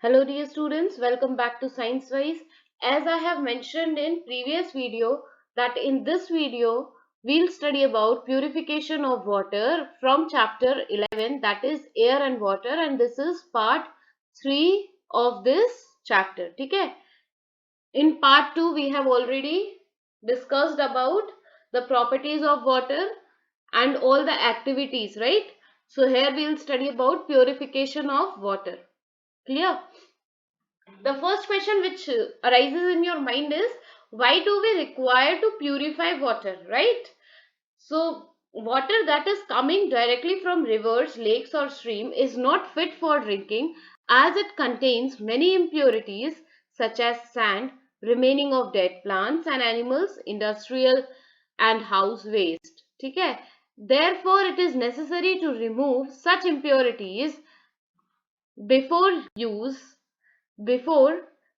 Hello dear students, welcome back to Science Wise. As I have mentioned in previous video that in this video we'll study about purification of water from chapter 11, that is air and water, and this is part 3 of this chapter. Okay? In part 2 we have already discussed about the properties of water and all the activities, right? So here we'll study about purification of water. Clear? The first question which arises in your mind is, why do we require to purify water, right? So water that is coming directly from rivers, lakes or stream is not fit for drinking as it contains many impurities such as sand, remaining of dead plants and animals, industrial and house waste. ठीक है? Therefore it is necessary to remove such impurities before use before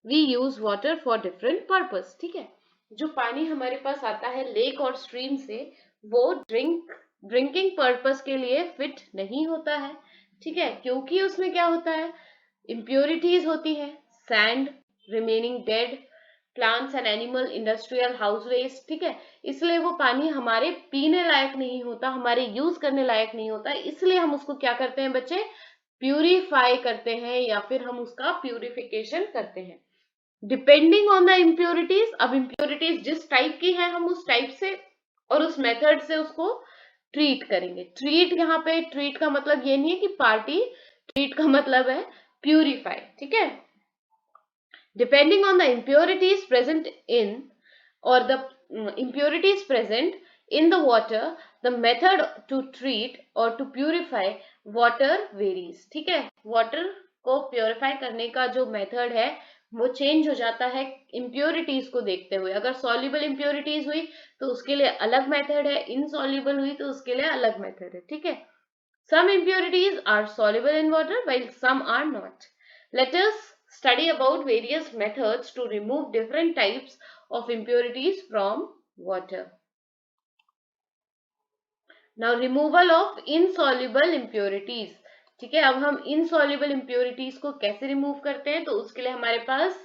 we use water for different purpose. ठीक है, जो पानी हमारे पास आता है lake और स्ट्रीम से वो ड्रिंकिंग पर्पस के लिए फिट नहीं होता है. ठीक है, क्योंकि उसमें क्या होता है, इम्प्योरिटीज होती है, sand, remaining dead plants and animal, industrial, house waste. ठीक है, इसलिए वो पानी हमारे पीने लायक नहीं होता, हमारे यूज करने लायक नहीं होता. इसलिए हम उसको क्या करते हैं बच्चे, प्यूरिफाई करते हैं या फिर हम उसका प्यूरिफिकेशन करते हैं डिपेंडिंग ऑन द इम्प्योरिटीज. अब इम्प्योरिटीज जिस टाइप की है हम उस टाइप से और उस मेथड से उसको ट्रीट करेंगे. ट्रीट यहाँ पे ट्रीट का मतलब ये नहीं है कि पार्टी, ट्रीट का मतलब है प्यूरिफाई. ठीक है, depending on the impurities present in or the impurities present in the water, the method to treat or to purify water varies. ठीक है, water को purify करने का जो method है वो change हो जाता है impurities को देखते हुए. अगर soluble impurities हुई तो उसके लिए अलग method है, insoluble हुई तो उसके लिए अलग method है. ठीक है, some impurities are soluble in water while some are not. Let us study about various methods to remove different types of impurities from water. Now removal of insoluble impurities. ठीक है, अब हम insoluble impurities को कैसे remove करते हैं, तो उसके लिए हमारे पास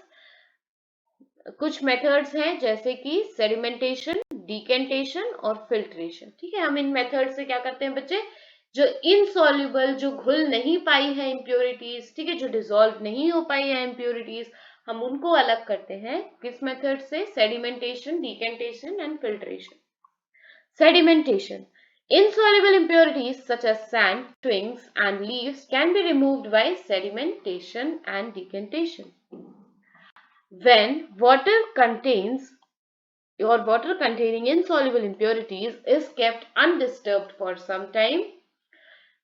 कुछ मेथड्स हैं जैसे कि सेडिमेंटेशन, डिकेंटेशन और फिल्ट्रेशन. ठीक है, हम इन मेथड से क्या करते हैं बच्चे, जो इनसॉल्युबल, जो घुल नहीं पाई है इम्प्योरिटीज, ठीक है, जो डिसॉल्व नहीं हो पाई है इम्प्योरिटीज, हम उनको अलग करते हैं किस मेथड से, sedimentation, decantation and filtration. Sedimentation. Insoluble impurities such as sand, twigs and leaves can be removed by sedimentation and decantation. When water contains or water containing insoluble impurities is kept undisturbed for some time,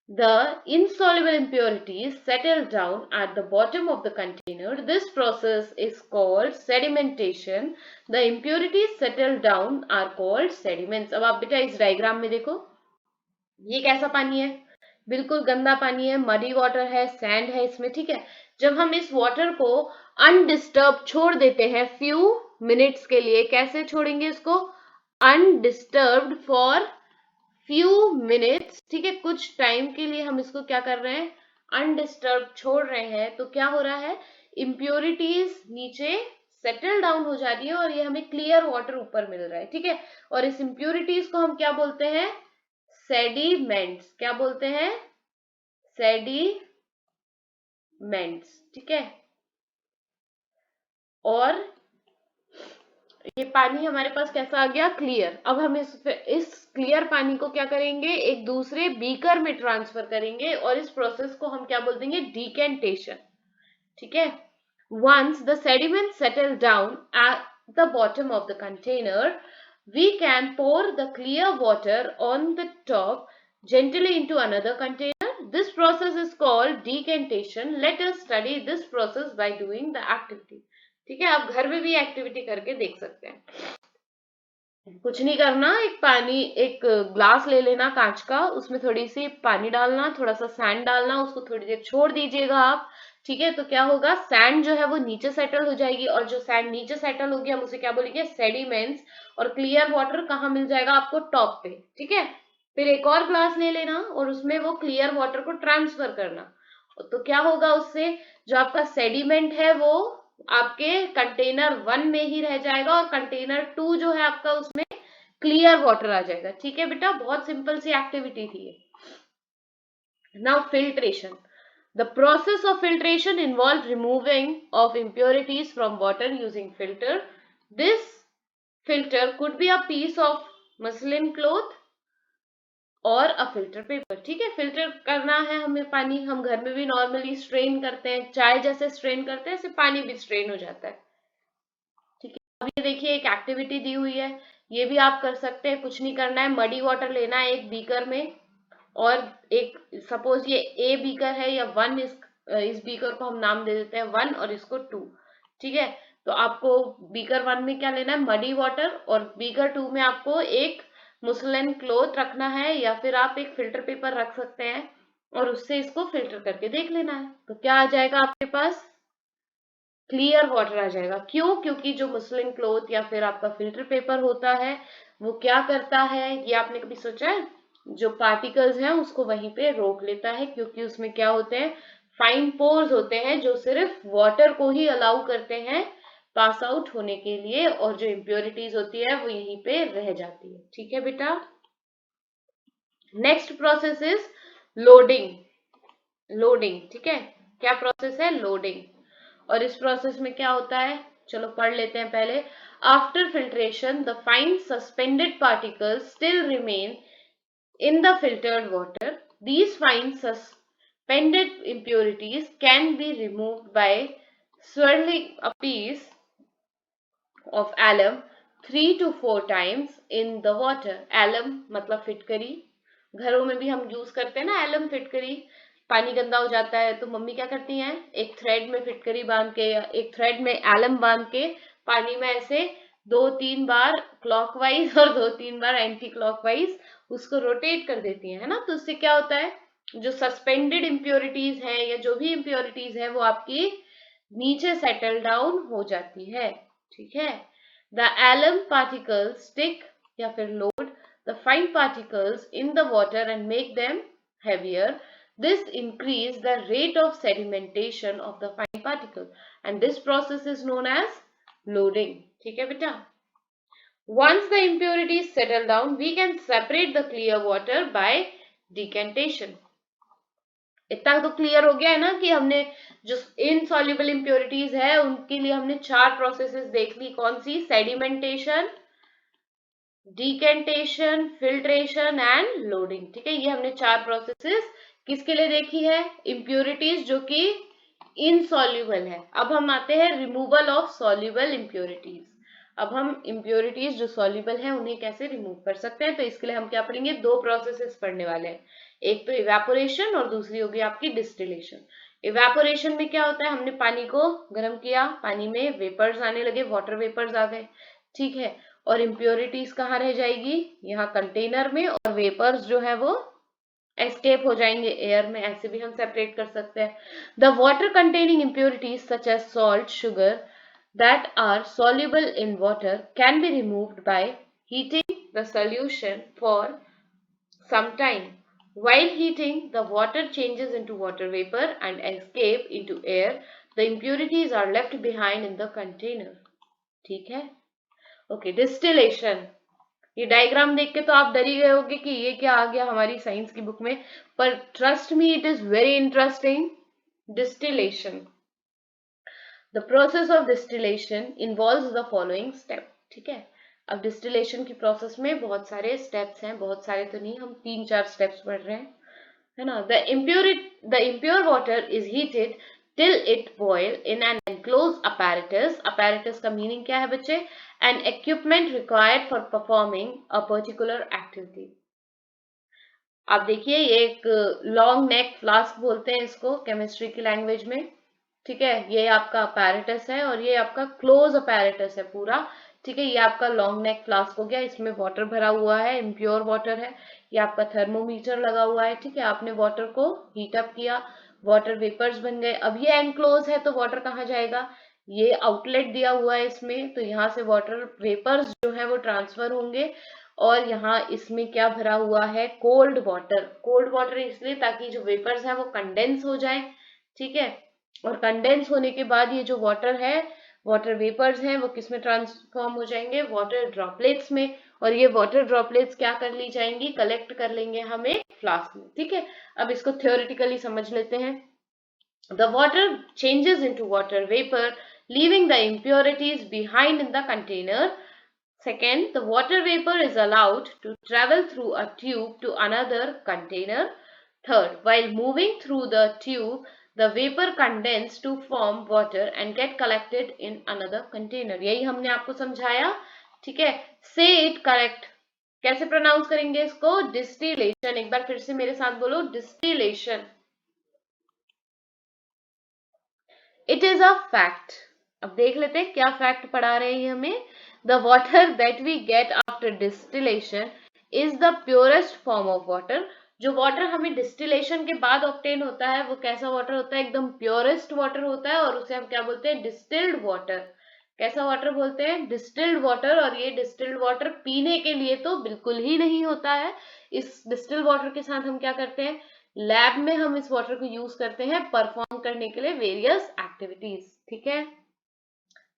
the insoluble impurities settle down at the bottom of the container. This process is called sedimentation. The impurities settle down are called sediments. अब आप बेटा इस diagram में देखो, ये कैसा पानी है, बिल्कुल गंदा पानी है, मडी वाटर है, सैंड है इसमें. ठीक है, जब हम इस वाटर को अनडिस्टर्ब छोड़ देते हैं फ्यू मिनट्स के लिए, कैसे छोड़ेंगे इसको, अनडिस्टर्ब्ड फॉर फ्यू मिनट्स. ठीक है, कुछ टाइम के लिए हम इसको क्या कर रहे हैं, अनडिस्टर्ब छोड़ रहे हैं, तो क्या हो रहा है, इम्प्योरिटीज नीचे सेटल डाउन हो जा रही है और ये हमें क्लियर वाटर ऊपर मिल रहा है. ठीक है, और इस इम्प्योरिटीज को हम क्या बोलते हैं, सेडिमेंट्स. क्या बोलते हैं, सेडिमेंट्स. ठीक है, और ये पानी हमारे पास कैसा आ गया, क्लियर. अब हम इस क्लियर पानी को क्या करेंगे, एक दूसरे बीकर में ट्रांसफर करेंगे और इस प्रोसेस को हम क्या बोल देंगे, डिकेंटेशन. ठीक है, once the sediments settle down at the bottom of the container, we can pour the clear water on the top gently into another container. This process is called decantation. Let us study this process by doing the activity. ठीक है, आप घर में भी activity करके देख सकते हैं. कुछ नहीं करना, एक ग्लास ले लेना कांच का, उसमें थोड़ी सी पानी डालना, थोड़ा सा सैंड डालना, उसको थोड़ी देर छोड़ दीजिएगा आप. ठीक है, तो क्या होगा, सैंड जो है वो नीचे सेटल हो जाएगी और जो सैंड नीचे सेटल होगी हम उसे क्या बोलेंगे, सेडिमेंट्स. और क्लियर वाटर कहाँ मिल जाएगा आपको, टॉप पे. ठीक है, फिर एक और ग्लास ले लेना और उसमें वो क्लियर वाटर को ट्रांसफर करना. तो क्या होगा, उससे जो आपका सेडिमेंट है वो आपके कंटेनर 1 में ही रह जाएगा और कंटेनर 2 जो है आपका उसमें क्लियर वाटर आ जाएगा। ठीक है बेटा, बहुत सिंपल सी एक्टिविटी थी ये। Now filtration. The process of filtration involves removing of impurities from water using filter. This filter could be a piece of muslin cloth और अ फिल्टर पेपर। ठीक है, फिल्टर करना है हमें पानी, हम घर में भी नॉर्मली स्ट्रेन करते हैं, चाय जैसे स्ट्रेन करते हैं ऐसे पानी भी स्ट्रेन हो जाता है। ठीक है, अब ये देखिए एक एक्टिविटी दी हुई है, ये भी आप कर सकते हैं। कुछ नहीं करना है, मडी वाटर लेना है एक बीकर में, और एक सपोज ये ए बीकर है या 1, इस बीकर को हम नाम दे देते हैं 1 और इसको 2। ठीक है, तो आपको बीकर 1 में क्या लेना है, मडी वाटर, और बीकर 2 में आपको एक मुसलिन क्लोथ रखना है या फिर आप एक फिल्टर पेपर रख सकते हैं और उससे इसको फिल्टर करके देख लेना है। तो क्या आ जाएगा आपके पास, क्लियर वाटर आ जाएगा। क्यों? क्योंकि जो मुसलिन क्लोथ या फिर आपका फिल्टर पेपर होता है वो क्या करता है, ये आपने कभी सोचा है, जो पार्टिकल्स हैं उसको वहीं पे रोक लेता है, क्योंकि उसमें क्या होते हैं, फाइन पोर्स होते हैं जो सिर्फ वाटर को ही अलाउ करते हैं पास आउट होने के लिए, और जो इम्प्योरिटीज होती है वो यहीं पे रह जाती है। ठीक है बेटा, next process is loading. Loading, ठीक है, क्या प्रोसेस है, लोडिंग। और इस प्रोसेस में क्या होता है, चलो पढ़ लेते हैं पहले। After filtration the fine suspended particles still remain in the filtered water. These fine suspended impurities can be removed by swirling a piece of alum 3 to 4 times in the water. Alum मतलब फिटकरी, घरों में भी हम use करते हैं ना alum फिटकरी। पानी गंदा हो जाता है तो मम्मी क्या करती हैं, एक थ्रेड में फिटकरी बांध के या एक थ्रेड में एलम बांध के पानी में ऐसे 2-3 बार क्लॉकवाइज और 2-3 बार एंटी क्लॉकवाइज उसको रोटेट कर देती है ना। तो उससे क्या होता है, जो सस्पेंडेड इम्प्योरिटीज है या जो भी इम्प्योरिटीज है वो आपकी नीचे सेटल डाउन हो जाती है। ठीक है, द एलम पार्टिकल्स स्टिक या फिर load the fine particles in the water and make them heavier. This increase the rate of sedimentation of the fine particle and this process is known as loading. ठीक है बेटा, once the impurities settle down we can separate the clear water by decantation. इतना तो clear हो गया है ना कि हमने जो इनसॉल्युबल इम्प्योरिटीज है उनके लिए हमने 4 प्रोसेसेस देख ली। कौन सी, sedimentation, decantation, filtration and loading. ठीक है, ये हमने 4 प्रोसेसेस किसके लिए देखी है, इम्प्योरिटीज जो कि इनसॉल्युबल है। अब हम आते हैं रिमूवल ऑफ सॉल्युबल इम्प्योरिटीज। अब हम इम्प्योरिटीज जो सॉल्युबल है उन्हें कैसे रिमूव कर सकते हैं, तो इसके लिए हम क्या पढ़ेंगे, 2 प्रोसेसेस पढ़ने वाले हैं। एक तो इवेपोरेशन और दूसरी होगी आपकी डिस्टिलेशन। इवेपोरेशन में क्या होता है, हमने पानी को गर्म किया, पानी में वेपर्स आने लगे, वाटर वेपर्स आ गए। ठीक है, और इम्प्योरिटीज कहाँ रह जाएगी, यहाँ कंटेनर में, और वेपर्स जो है वो एस्केप हो जाएंगे एयर में। ऐसे भी हम सेपरेट कर सकते हैं। The water containing impurities such as salt, sugar that are soluble in water can be removed by heating the solution for some time. While heating, the water changes into water vapor and escape into air. The impurities are left behind in the container. ठीक है, okay. Distillation, ये diagram देख के तो आप डर ही गए होंगे कि ये क्या आ गया हमारी साइंस की बुक में, पर trust me it is very interesting. Distillation, The process of distillation involves the following step. ठीक है, अब डिस्टिलेशन की प्रोसेस में बहुत सारे स्टेप्स हैं, बहुत सारे तो नहीं, हम 3-4 स्टेप्स पढ़ रहे हैं, है ना। The impure water is heated till it boil in an enclosed apparatus. Apparatus का मीनिंग क्या है बच्चे, an equipment required for performing a particular activity. आप देखिए ये एक लॉन्ग नेक फ्लास्क बोलते हैं इसको केमिस्ट्री की लैंग्वेज में। ठीक है, ये आपका अपैरेटस है और ये आपका क्लोज अपैरेटस है पूरा। ठीक है, ये आपका लॉन्ग नेक फ्लास्क हो गया, इसमें वाटर भरा हुआ है, इम्प्योर वाटर है। ये आपका थर्मोमीटर लगा हुआ है। ठीक है, आपने वाटर को हीट अप किया, वाटर वेपर्स बन गए। अब ये एनक्लोज है तो वाटर कहाँ जाएगा, ये आउटलेट दिया हुआ है इसमें, तो यहाँ से वाटर वेपर्स जो है वो ट्रांसफर होंगे और यहाँ इसमें क्या भरा हुआ है, कोल्ड वाटर। कोल्ड वाटर इसलिए ताकि जो वेपर्स है वो कंडेंस हो जाए। ठीक है, और कंडेंस होने के बाद ये जो वाटर है, वाटर वेपर्स हैं, वो किस में ट्रांसफॉर्म हो जाएंगे, वाटर ड्रॉपलेट्स में। और ये वाटर ड्रॉपलेट्स क्या कर ली जाएंगी, कलेक्ट कर लेंगे हम एक फ्लास्क में। ठीक है, अब इसको थ्योरेटिकली समझ लेते हैं। The water changes into water vapor, leaving the impurities behind in the container. Second, the water vapor is allowed to travel through a tube to another container. Third, while moving through the tube, the vapor condense to form water and get collected in another container. यही हमने आपको समझाया। ठीक है, say it correct. कैसे pronounce करेंगे इसको, distillation. एक बार फिर से मेरे साथ बोलो, distillation. It is a fact. अब देख लेते हैं क्या फैक्ट पढ़ा रहे हैं हमें। The water that we get after distillation is the purest form of water. जो वाटर हमें डिस्टिलेशन के बाद ऑब्टेन होता है वो कैसा वाटर होता है, एकदम प्योरेस्ट वाटर होता है, और उसे हम क्या बोलते हैं, डिस्टिल्ड वाटर। कैसा वाटर बोलते हैं, डिस्टिल्ड वाटर। और ये डिस्टिल्ड वाटर पीने के लिए तो बिल्कुल ही नहीं होता है। इस डिस्टिल्ड वाटर के साथ हम क्या करते हैं, लैब में हम इस वाटर को यूज करते हैं परफॉर्म करने के लिए वेरियस एक्टिविटीज। ठीक है,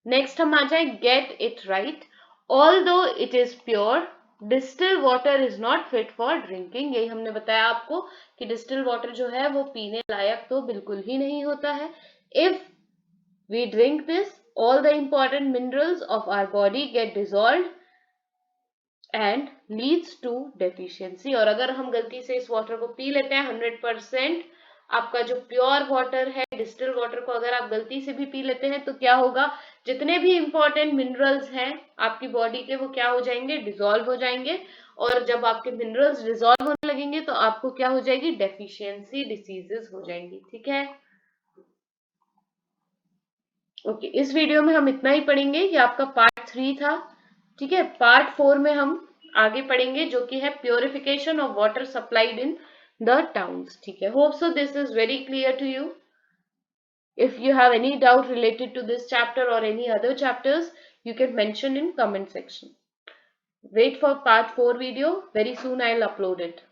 नेक्स्ट हम आ जाए, गेट इट राइट। ऑल दो it is pure, distil water is not fit for drinking. यही हमने बताया आपको कि डिस्टिल वाटर जो है वो पीने लायक तो बिल्कुल ही नहीं होता है। If we drink this, all the important minerals of our body get dissolved and leads to deficiency। और अगर हम गलती से इस वाटर को पी लेते हैं 100%, आपका जो प्योर वाटर है, डिस्टिल वाटर को अगर आप गलती से भी पी लेते हैं तो क्या होगा, जितने भी इंपॉर्टेंट मिनरल्स हैं आपकी बॉडी के वो क्या हो जाएंगे, डिसॉल्व हो जाएंगे। और जब आपके मिनरल्स डिसॉल्व होने लगेंगे तो आपको क्या हो जाएगी, डेफिशिएंसी डिसीजेस हो जाएंगी। ठीक है, ओके, इस वीडियो में हम इतना ही पढ़ेंगे। ये आपका पार्ट 3 था। ठीक है, पार्ट 4 में हम आगे पढ़ेंगे जो कि है purification of water supplied in the towns. ठीक है, hope so this is very clear to you. If you have any doubt related to this chapter or any other chapters, you can mention in comment section. Wait for part 4 video. Very soon I'll upload it.